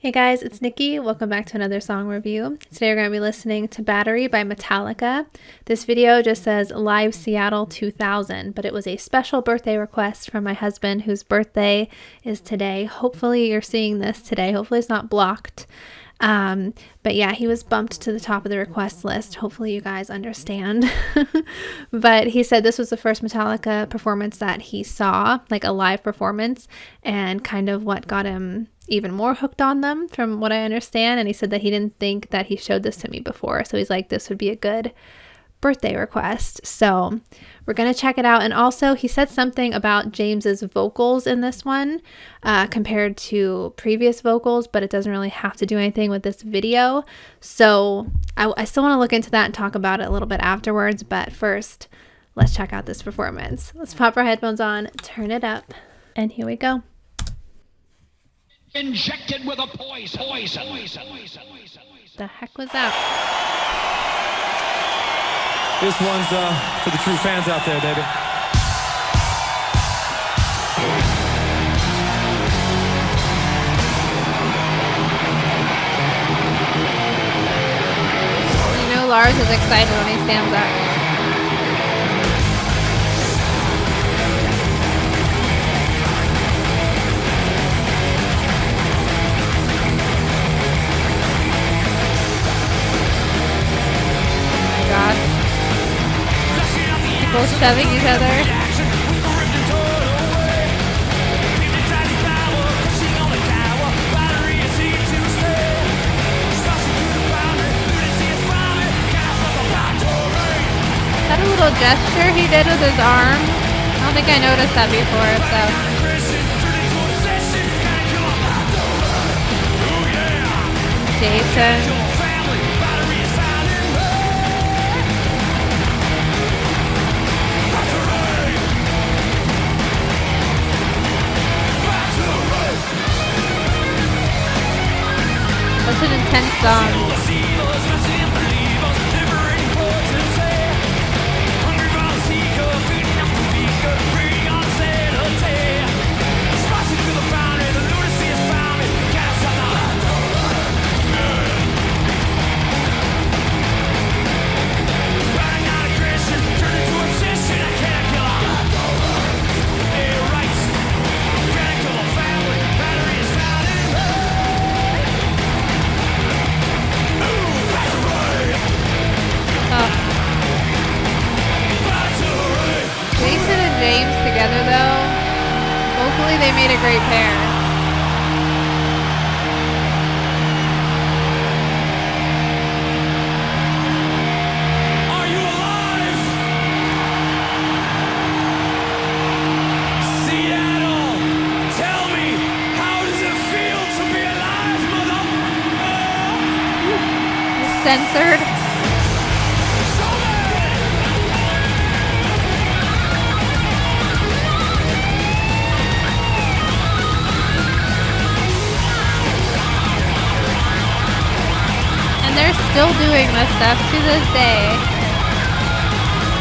Hey guys, it's Nikki. Welcome back to another song review. Today we're going to be listening to Battery by Metallica. This video just says Live Seattle 2000, but it was a special birthday request from my husband whose birthday is today. Hopefully you're seeing this today. Hopefully it's not blocked. But yeah, he was bumped to the top of the request list. Hopefully you guys understand. But he said this was the first Metallica performance that he saw, like a live performance, and kind of what got him even more hooked on them from what I understand. And he said that he didn't think that he showed this to me before. So he's like, this would be a good birthday request. So we're going to check it out. And also he said something about James's vocals in this one compared to previous vocals, but it doesn't really have to do anything with this video. So I still want to look into that and talk about it a little bit afterwards. But first, let's check out this performance. Let's pop our headphones on, turn it up, and here we go. Injected with a poison. The heck was that? This one's for the true fans out there, baby. You know Lars is excited when he stands up. People shoving each other. That a little gesture he did with his arm? I don't think I noticed that before, so. Jason. Such an intense song. James together though, vocally they made a great pair. Are you alive? Seattle, tell me, how does it feel to be alive, mother? Censored. They're still doing this stuff to this day.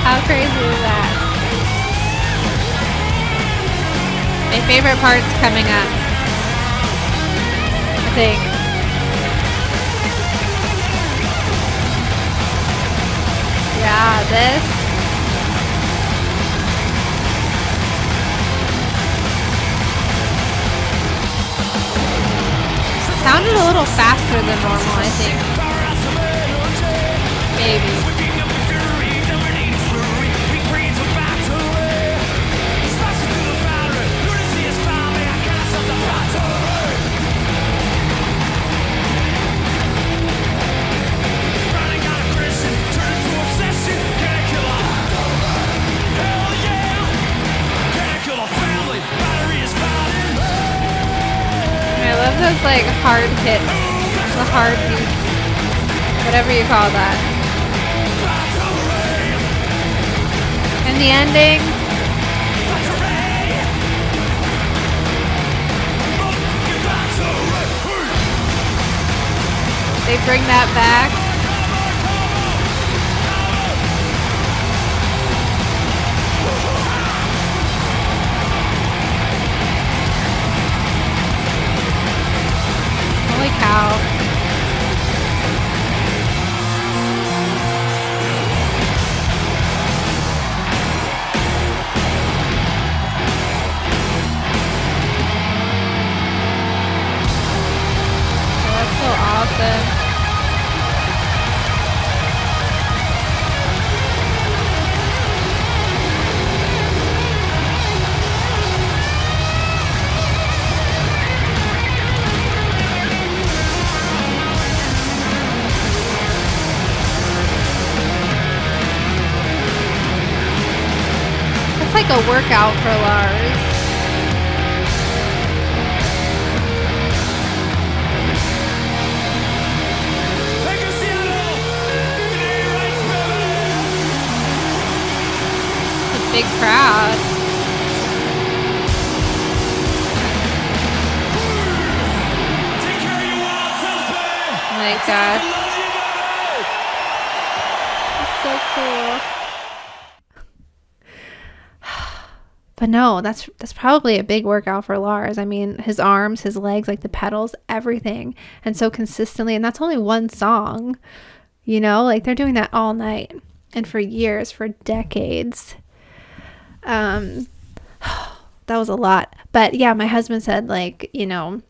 How crazy is that? My favorite part's coming up, I think. Yeah, this. It sounded a little faster than normal, I think. Maybe. I love those like hard hits, the hard beats, whatever you call that. And the ending. They bring that back. Holy cow. That's so awesome. It's like a workout for Lars. Big crowd. Oh my gosh. That's so cool. But no, that's probably a big workout for Lars. I mean, his arms, his legs, like the pedals, everything. And so consistently, and that's only one song. You know, like they're doing that all night and for years, for decades. That was a lot. But yeah, my husband said, like, you know,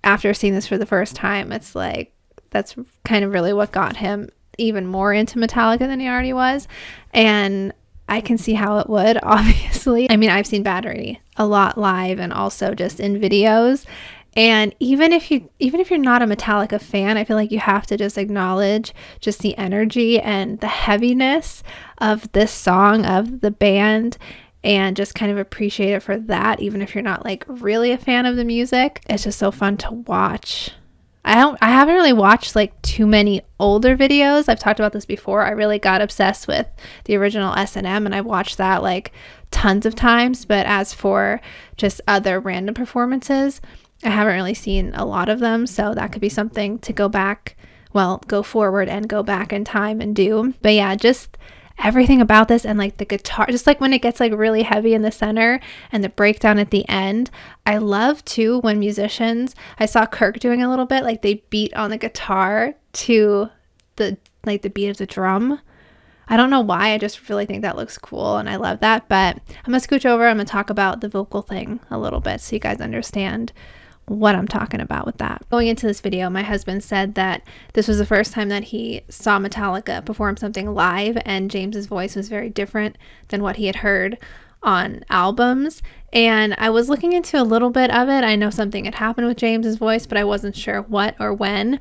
after seeing this for the first time, it's like that's kind of really what got him even more into Metallica than he already was. And I can see how it would, obviously. I mean, I've seen Battery a lot live and also just in videos. And even if you're not a Metallica fan, I feel like you have to just acknowledge just the energy and the heaviness of this song, of the band, and just kind of appreciate it for that, even if you're not like really a fan of the music. It's just so fun to watch. I haven't really watched like too many older videos. I've talked about this before. I really got obsessed with the original S&M, and I watched that like tons of times. But as for just other random performances, I haven't really seen a lot of them. So that could be something to go forward and go back in time and do. But yeah, just everything about this, and like the guitar, just like when it gets like really heavy in the center and the breakdown at the end. I love too when musicians, I saw Kirk doing a little bit, like they beat on the guitar to the beat of the drum. I don't know why, I just really think that looks cool and I love that. But I'm gonna scooch over, I'm gonna talk about the vocal thing a little bit so you guys understand what I'm talking about with that. Going into this video, my husband said that this was the first time that he saw Metallica perform something live, and James's voice was very different than what he had heard on albums. And I was looking into a little bit of it. I know something had happened with James's voice, but I wasn't sure what or when.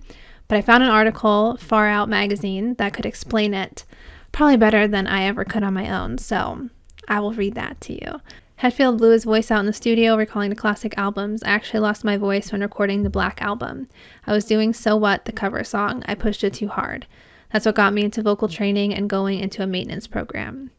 But I found an article, Far Out magazine, that could explain it probably better than I ever could on my own. So I will read that to you. Hetfield blew his voice out in the studio, recalling the classic albums. I actually lost my voice when recording the Black Album. I was doing So What, the cover song. I pushed it too hard. That's what got me into vocal training and going into a maintenance program.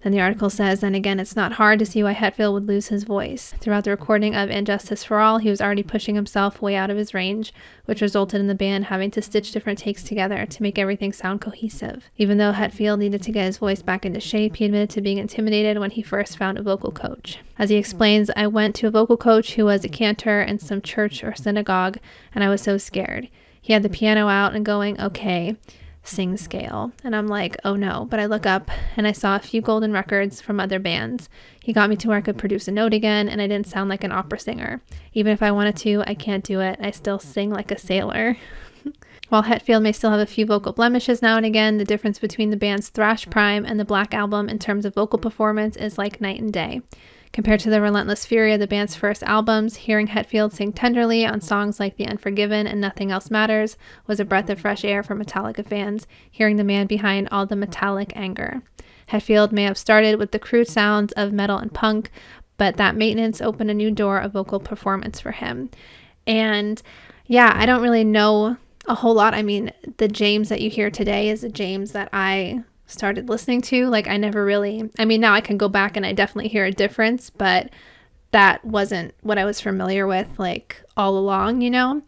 Then the article says, then again, it's not hard to see why Hetfield would lose his voice. Throughout the recording of And Justice for All, he was already pushing himself way out of his range, which resulted in the band having to stitch different takes together to make everything sound cohesive. Even though Hetfield needed to get his voice back into shape, he admitted to being intimidated when he first found a vocal coach. As he explains, I went to a vocal coach who was a cantor in some church or synagogue, and I was so scared. He had the piano out and going, okay, sing scale, and I'm like, oh no. But I look up and I saw a few golden records from other bands. He got me to where I could produce a note again, and I didn't sound like an opera singer. Even if I wanted to, I can't do it. I still sing like a sailor. While Hetfield may still have a few vocal blemishes now and again, the difference between the band's thrash prime and the Black Album in terms of vocal performance is like night and day. Compared to the relentless fury of the band's first albums, hearing Hetfield sing tenderly on songs like The Unforgiven and Nothing Else Matters was a breath of fresh air for Metallica fans, hearing the man behind all the metallic anger. Hetfield may have started with the crude sounds of metal and punk, but that maintenance opened a new door of vocal performance for him. And yeah, I don't really know a whole lot. I mean, the James that you hear today is a James that I started listening to. Like, I never really, I mean, now I can go back and I definitely hear a difference, but that wasn't what I was familiar with like all along, you know?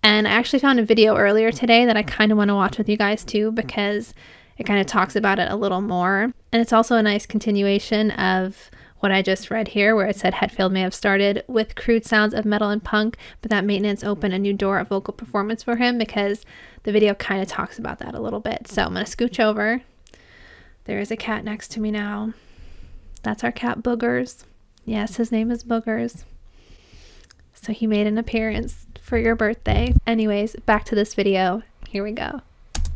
And I actually found a video earlier today that I kind of want to watch with you guys too, because it kind of talks about it a little more. And it's also a nice continuation of what I just read here, where it said Hetfield may have started with crude sounds of metal and punk, but that maintenance opened a new door of vocal performance for him, because the video kind of talks about that a little bit. So I'm going to scooch over. There is a cat next to me now. That's our cat Boogers. Yes, his name is Boogers. So he made an appearance for your birthday. Anyways, back to this video. Here we go.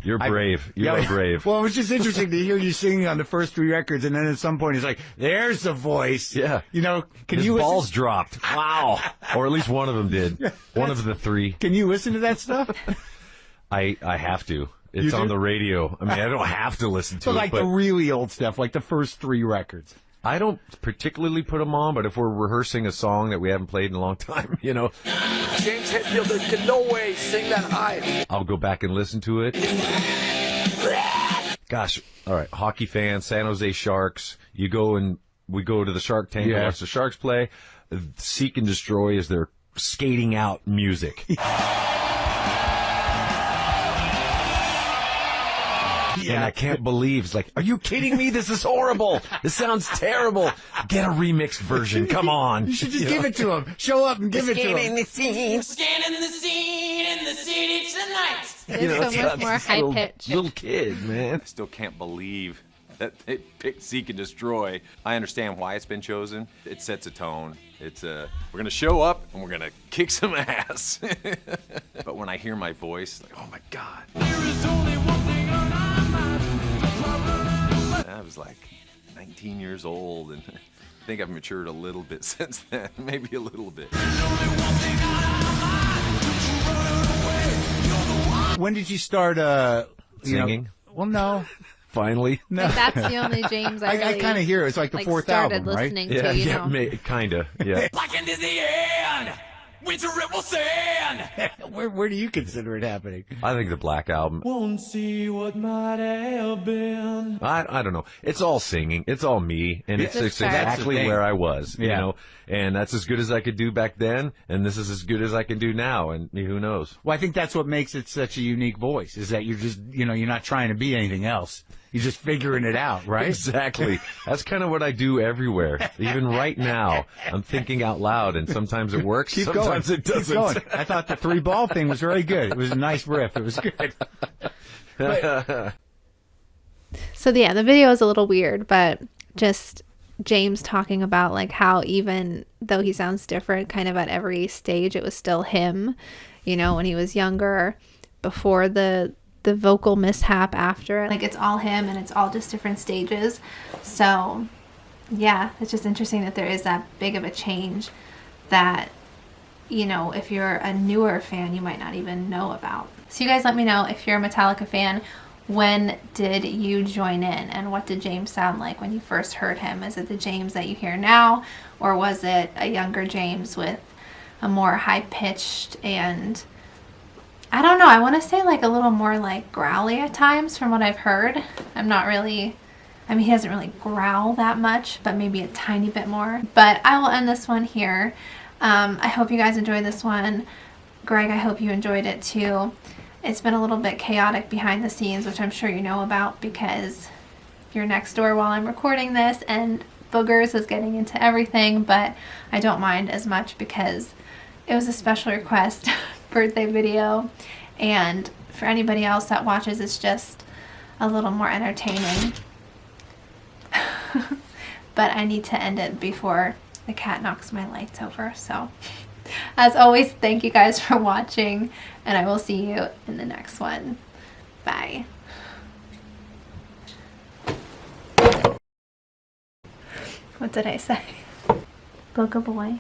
You're brave. You are brave. Well, it was just interesting to hear you singing on the first 3 records, and then at some point he's like, "There's the voice." Yeah. You know, can His you balls listen? dropped. Wow. Or at least one of them did. One of the 3. Can you listen to that stuff? I have to. It's You do? on the radio. I mean, I don't have to listen to So it, like but the really old stuff, like the first 3 records. I don't particularly put them on, but if we're rehearsing a song that we haven't played in a long time, you know, James Hetfield can no way sing that high. I'll go back and listen to it. Gosh, all right, hockey fans, San Jose Sharks, we go to the Shark Tank and watch the Sharks play. Seek and Destroy is their skating out music. And I can't believe, it's like, are you kidding me? This is horrible. This sounds terrible. Get a remixed version. Come on. You should just give it to him. Show up and give it to him. Scanning the scene in the city tonight. It's so much more high pitched. Little kid, man. I still can't believe that they picked Seek and Destroy. I understand why it's been chosen. It sets a tone. It's we're gonna show up and we're gonna kick some ass. But when I hear my voice, like, oh my God. I was like 19 years old, and I think I've matured a little bit since then, maybe a little bit. When did you start Singing? Well, no. Finally. No. Like, that's the only James I really I kind of hear it. It's like the fourth started album, right? listening to, you know. Kinda, yeah. Blackened is the end. Winter it will send. Where do you consider it happening? I think the Black Album. Won't see what might have been. I don't know. It's all singing. It's all me, and it's Just exactly That's the thing. where I was. You Yeah. know, and that's as good as I could do back then, and this is as good as I can do now, and who knows? Well, I think that's what makes it such a unique voice, is that you're just, you're not trying to be anything else. You're just figuring it out, right? Exactly. That's kind of what I do everywhere. Even right now, I'm thinking out loud, and sometimes it works. Keep sometimes going. it doesn't. Keep going. I thought the 3-ball thing was very good. It was a nice riff. It was good. So yeah, the video is a little weird, but just James talking about like how even though he sounds different kind of at every stage, it was still him, when he was younger, before the vocal mishap, after it. Like, it's all him, and it's all just different stages. So yeah, it's just interesting that there is that big of a change that, if you're a newer fan, you might not even know about. So you guys let me know if you're a Metallica fan. When did you join in, and what did James sound like when you first heard him? Is it the James that you hear now, or was it a younger James with a more high-pitched and, I don't know, I want to say like a little more like growly at times from what I've heard. I'm not really, he doesn't really growl that much, but maybe a tiny bit more. But I will end this one here. I hope you guys enjoyed this one. Greg, I hope you enjoyed it too. It's been a little bit chaotic behind the scenes, which I'm sure you know about because you're next door while I'm recording this, and Boogers is getting into everything, but I don't mind as much because it was a special request birthday video, and for anybody else that watches, it's just a little more entertaining. But I need to end it before the cat knocks my lights over. So as always, thank you guys for watching, and I will see you in the next one. Bye. What did I say? Booga boy.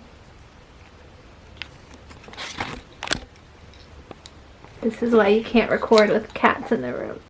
This is why you can't record with cats in the room.